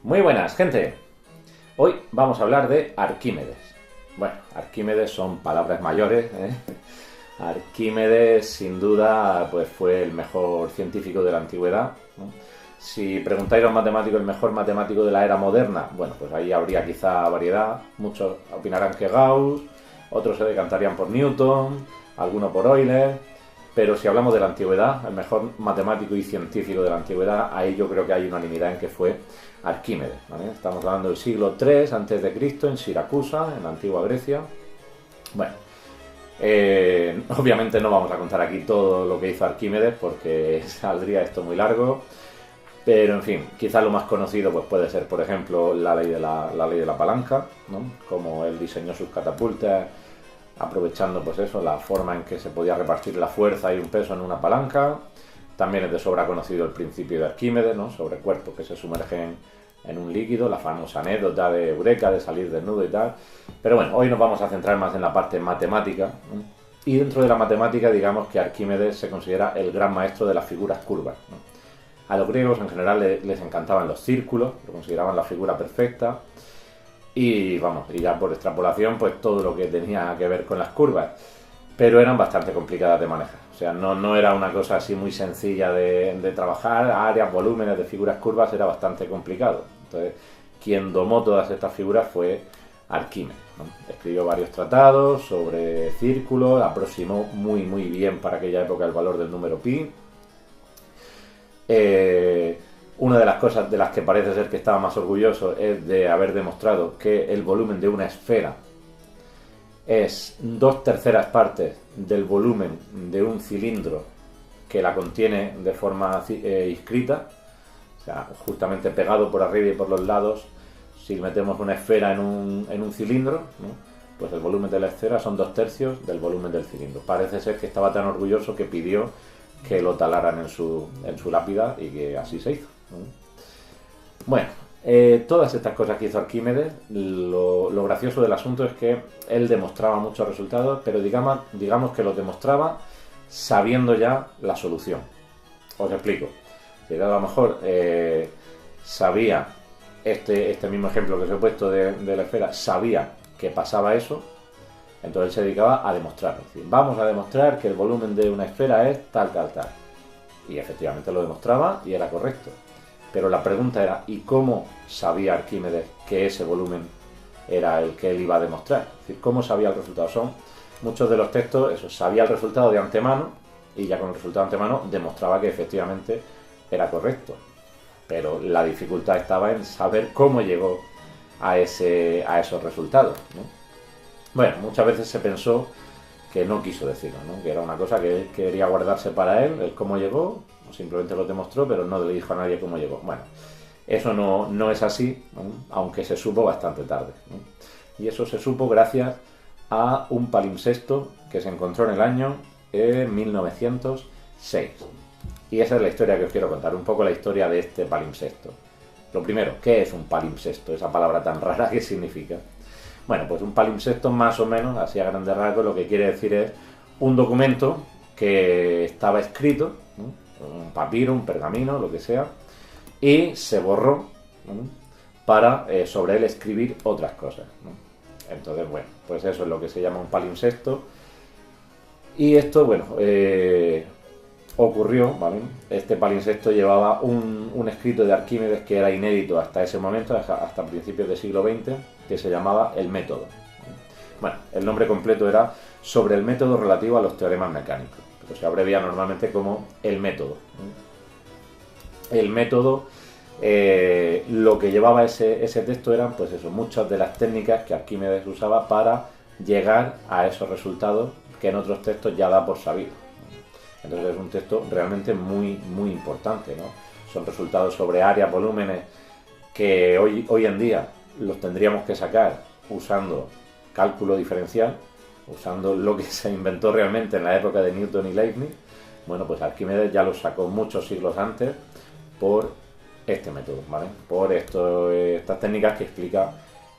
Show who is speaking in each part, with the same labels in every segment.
Speaker 1: Muy buenas, gente. Hoy vamos a hablar de Arquímedes. Bueno, Arquímedes son palabras mayores, ¿eh? Arquímedes, sin duda, pues fue el mejor científico de la antigüedad, ¿no? Si preguntáis a un matemático el mejor matemático de la era moderna, bueno, pues ahí habría quizá variedad. Muchos opinarán que Gauss, otros se decantarían por Newton, algunos por Euler. Pero si hablamos de la antigüedad, el mejor matemático y científico de la antigüedad, ahí yo creo que hay unanimidad en que fue Arquímedes, ¿vale? Estamos hablando del siglo III a.C. en Siracusa, en la antigua Grecia. Bueno, obviamente no vamos a contar aquí todo lo que hizo Arquímedes porque saldría esto muy largo. Pero en fin, quizás lo más conocido pues puede ser, por ejemplo, la ley de la palanca, ¿no? Como él diseñó sus catapultas, aprovechando pues eso, la forma en que se podía repartir la fuerza y un peso en una palanca. También es de sobra conocido el principio de Arquímedes, ¿no? Sobre cuerpos que se sumergen en un líquido, la famosa anécdota de Eureka, de salir desnudo y tal. Pero bueno, hoy nos vamos a centrar más en la parte matemática, ¿no? Y dentro de la matemática, digamos que Arquímedes se considera el gran maestro de las figuras curvas, ¿no? A los griegos en general les encantaban los círculos, lo consideraban la figura perfecta. Y vamos, y ya por extrapolación, pues todo lo que tenía que ver con las curvas. Pero eran bastante complicadas de manejar. O sea, no era una cosa así muy sencilla de trabajar. Áreas, volúmenes de figuras curvas era bastante complicado. Entonces, quien domó todas estas figuras fue Arquímedes, ¿no? Escribió varios tratados sobre círculos, aproximó muy bien para aquella época el valor del número pi. Una de las cosas de las que parece ser que estaba más orgulloso es de haber demostrado que el volumen de una esfera es 2/3 partes del volumen de un cilindro que la contiene de forma inscrita, o sea, justamente pegado por arriba y por los lados. Si metemos una esfera en un cilindro, ¿no? Pues el volumen de la esfera son 2/3 del volumen del cilindro. Parece ser que estaba tan orgulloso que pidió que lo talaran en su lápida y que así se hizo. Bueno, todas estas cosas que hizo Arquímedes, lo gracioso del asunto es que él demostraba muchos resultados, pero digamos que los demostraba sabiendo ya la solución. Os explico. Si a lo mejor sabía, este mismo ejemplo que os he puesto de la esfera, sabía que pasaba eso, entonces él se dedicaba a demostrarlo. Es decir, vamos a demostrar que el volumen de una esfera es tal. Y efectivamente lo demostraba y era correcto. Pero la pregunta era, ¿y cómo sabía Arquímedes que ese volumen era el que él iba a demostrar? Es decir, ¿cómo sabía el resultado? Son muchos de los textos, eso, sabía el resultado de antemano y ya con el resultado de antemano demostraba que efectivamente era correcto. Pero la dificultad estaba en saber cómo llegó a esos resultados, ¿no? Bueno, muchas veces se pensó que no quiso decirlo, ¿no? Que era una cosa que él quería guardarse para él, el cómo llegó, o simplemente lo demostró, pero no le dijo a nadie cómo llegó. Bueno, eso no es así, ¿no? Aunque se supo bastante tarde, ¿no? Y eso se supo gracias a un palimpsesto que se encontró en el año 1906. Y esa es la historia que os quiero contar, un poco la historia de este palimpsesto. Lo primero, ¿qué es un palimpsesto? Esa palabra tan rara, ¿qué significa? Bueno, pues un palimpsesto más o menos, así a grandes rasgos, lo que quiere decir es un documento que estaba escrito, ¿no? Un papiro, un pergamino, lo que sea, y se borró, ¿no? Para sobre él escribir otras cosas, ¿no? Entonces, bueno, pues eso es lo que se llama un palimpsesto. Y esto, bueno, ocurrió, ¿vale? Este palimpsesto llevaba un escrito de Arquímedes que era inédito hasta ese momento, hasta principios del siglo XX, que se llamaba El Método. Bueno, el nombre completo era Sobre el método relativo a los teoremas mecánicos, pero se abrevia normalmente como El Método. El Método, lo que llevaba ese texto eran, pues eso, muchas de las técnicas que Arquímedes usaba para llegar a esos resultados que en otros textos ya da por sabido. Entonces es un texto realmente muy importante, ¿no? Son resultados sobre áreas, volúmenes, que hoy en día los tendríamos que sacar usando cálculo diferencial, usando lo que se inventó realmente en la época de Newton y Leibniz. Bueno, pues Arquímedes ya los sacó muchos siglos antes por este método, ¿vale? Por estas técnicas que explica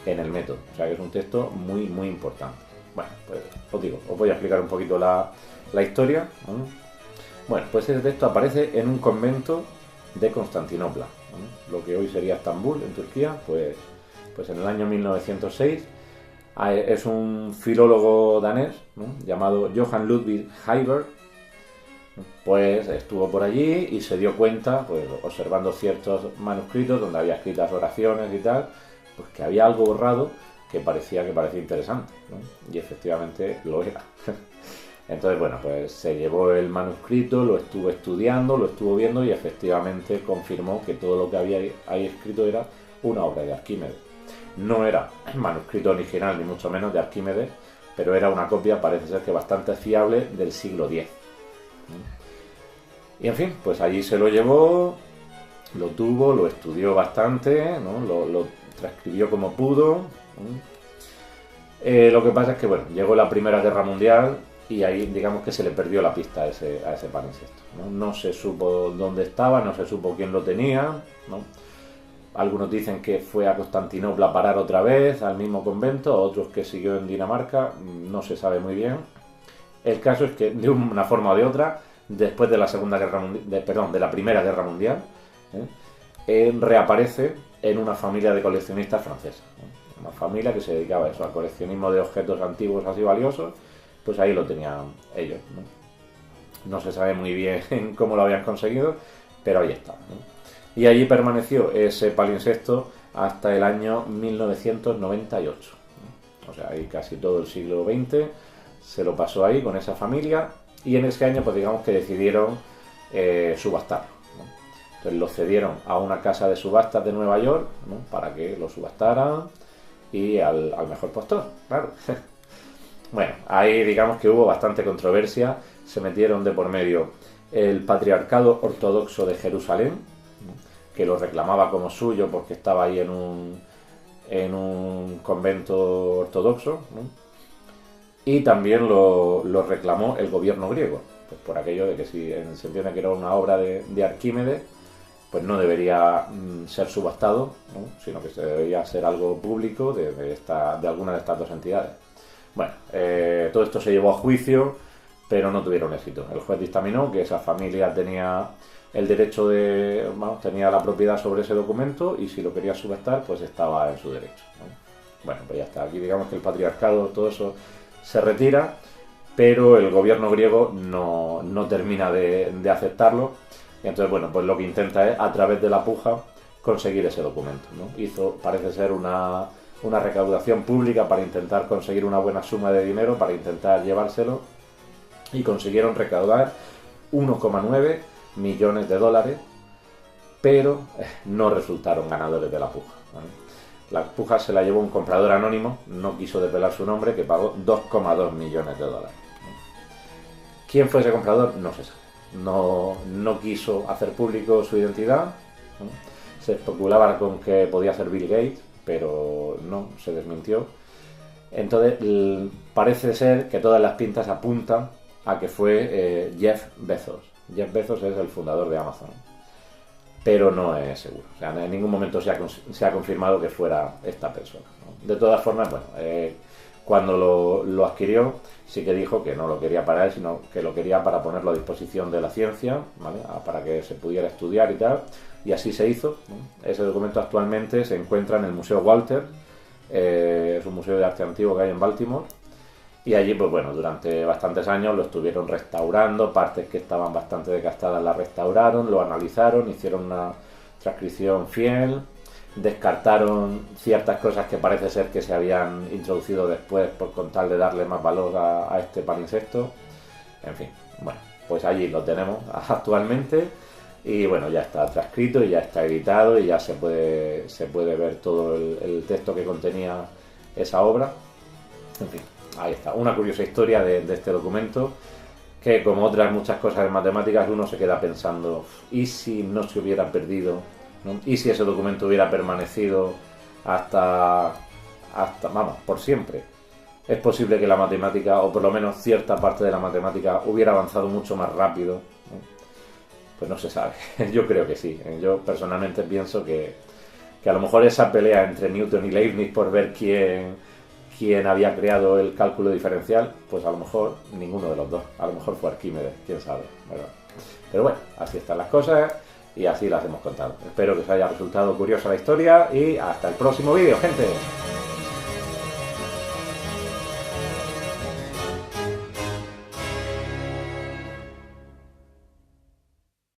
Speaker 1: en el método. O sea que es un texto muy importante. Bueno, pues os digo, os voy a explicar un poquito la historia, ¿no? Bueno, pues ese texto aparece en un convento de Constantinopla, ¿no? Lo que hoy sería Estambul, en Turquía, pues en el año 1906 es un filólogo danés, ¿no? llamado Johan Ludvig Heiberg, pues estuvo por allí y se dio cuenta, pues observando ciertos manuscritos donde había escritas oraciones y tal, pues que había algo borrado que parecía interesante, ¿no? Y efectivamente lo era. Entonces, bueno, pues se llevó el manuscrito, lo estuvo estudiando, lo estuvo viendo y efectivamente confirmó que todo lo que había ahí escrito era una obra de Arquímedes. No era el manuscrito original, ni mucho menos de Arquímedes, pero era una copia, parece ser que bastante fiable, del siglo X. Y en fin, pues allí se lo llevó, lo tuvo, lo estudió bastante, ¿no? Lo transcribió como pudo. Lo que pasa es que, bueno, llegó la Primera Guerra Mundial y ahí, digamos que se le perdió la pista a ese palimpsesto, ¿no? No se supo dónde estaba, no se supo quién lo tenía, ¿no? Algunos dicen que fue a Constantinopla a parar otra vez, al mismo convento, otros que siguió en Dinamarca, no se sabe muy bien. El caso es que, de una forma o de otra, después de la de la Primera Guerra Mundial, reaparece en una familia de coleccionistas franceses, ¿no? Una familia que se dedicaba a eso, al coleccionismo de objetos antiguos así valiosos, pues ahí lo tenían ellos, ¿no? No se sabe muy bien cómo lo habían conseguido, pero ahí está, ¿no? Y allí permaneció ese palimpsesto hasta el año 1998, ¿no? O sea, ahí casi todo el siglo XX se lo pasó ahí con esa familia y en ese año pues digamos que decidieron subastarlo, ¿no? Entonces lo cedieron a una casa de subastas de Nueva York, ¿no? Para que lo subastaran y al mejor postor, claro. Bueno, ahí digamos que hubo bastante controversia, se metieron de por medio el Patriarcado Ortodoxo de Jerusalén, que lo reclamaba como suyo porque estaba ahí en un convento ortodoxo, ¿no? Y también lo reclamó el gobierno griego, pues por aquello de que si se entiende que era una obra de Arquímedes, pues no debería ser subastado, ¿no? Sino que se debería ser algo público de alguna de estas dos entidades. Bueno, todo esto se llevó a juicio, pero no tuvieron éxito. El juez dictaminó que esa familia tenía el derecho tenía la propiedad sobre ese documento y si lo quería subastar, pues estaba en su derecho, ¿no? Bueno, pues ya está. Aquí digamos que el patriarcado, todo eso se retira, pero el gobierno griego no termina de aceptarlo. Y entonces, bueno, pues lo que intenta es, a través de la puja, conseguir ese documento, ¿no? Parece ser una recaudación pública para intentar conseguir una buena suma de dinero, para intentar llevárselo, y consiguieron recaudar 1,9 millones de dólares, pero no resultaron ganadores de la puja, ¿vale? La puja se la llevó un comprador anónimo, no quiso desvelar su nombre, que pagó 2,2 millones de dólares. ¿Quién fue ese comprador? No se sabe. No quiso hacer público su identidad, ¿no? Se especulaba con que podía ser Bill Gates, pero no, se desmintió. Entonces parece ser que todas las pintas apuntan a que fue Jeff Bezos. Jeff Bezos es el fundador de Amazon, pero no es seguro. O sea, en ningún momento se ha confirmado que fuera esta persona, ¿no? De todas formas, bueno, cuando lo adquirió, sí que dijo que no lo quería para él, sino que lo quería para ponerlo a disposición de la ciencia, ¿vale? Para que se pudiera estudiar y tal, y así se hizo, ¿no? Ese documento actualmente se encuentra en el Museo Walter, es un museo de arte antiguo que hay en Baltimore, y allí, pues bueno, durante bastantes años lo estuvieron restaurando, partes que estaban bastante desgastadas las restauraron, lo analizaron, hicieron una transcripción fiel, descartaron ciertas cosas que parece ser que se habían introducido después con tal de darle más valor a este palimpsesto. En fin, bueno, pues allí lo tenemos actualmente y bueno, ya está transcrito y ya está editado y ya se puede ver todo el texto que contenía esa obra. En fin, ahí está, una curiosa historia de este documento que, como otras muchas cosas en matemáticas, uno se queda pensando, ¿y si no se hubiera perdido? ¿No? ¿Y si ese documento hubiera permanecido hasta por siempre? Es posible que la matemática, o por lo menos cierta parte de la matemática, hubiera avanzado mucho más rápido, ¿no? Pues no se sabe. Yo creo que sí. Yo personalmente pienso que a lo mejor esa pelea entre Newton y Leibniz por ver quién había creado el cálculo diferencial, pues a lo mejor ninguno de los dos. A lo mejor fue Arquímedes, quién sabe, ¿verdad? Pero bueno, así están las cosas. y así las hemos contado. Espero que os haya resultado curiosa la historia y hasta el próximo vídeo, gente.